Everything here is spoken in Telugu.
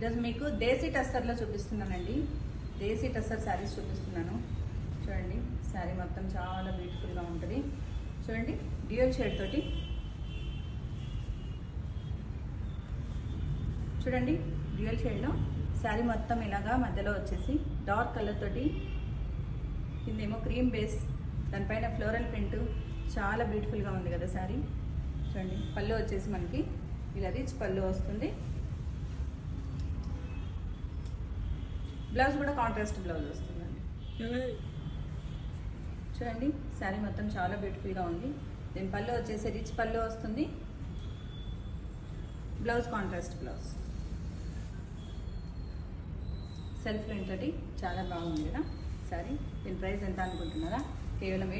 ఈరోజు మీకు దేశీ టస్సర్లో చూపిస్తున్నానండి. దేశీ టస్సర్ శారీస్ చూపిస్తున్నాను. చూడండి, శారీ మొత్తం చాలా బ్యూటిఫుల్గా ఉంటుంది. చూడండి, డ్యూయల్ షేడ్ తోటి చూడండి, డ్యూయల్ షేడ్లో శారీ మొత్తం ఇలాగా మధ్యలో వచ్చేసి డార్క్ కలర్ తోటి, కిందేమో క్రీమ్ బేస్, దానిపైన ఫ్లోరల్ ప్రింట్, చాలా బ్యూటిఫుల్గా ఉంది కదా శారీ. చూడండి, పళ్ళు వచ్చేసి మనకి ఇలా రిచ్ పళ్ళు వస్తుంది. బ్లౌజ్ కూడా కాంట్రాస్ట్ బ్లౌజ్ వస్తుందండి. చూడండి, శారీ మొత్తం చాలా బ్యూటిఫుల్గా ఉంది. దీని పళ్ళు వచ్చేసి రిచ్ పళ్ళు వస్తుంది. Blouse contrast blouse, self print తోటి చాలా బాగుంది కదా శారీ. దీని ప్రైస్ ఎంత అనుకుంటున్నారా? కేవలం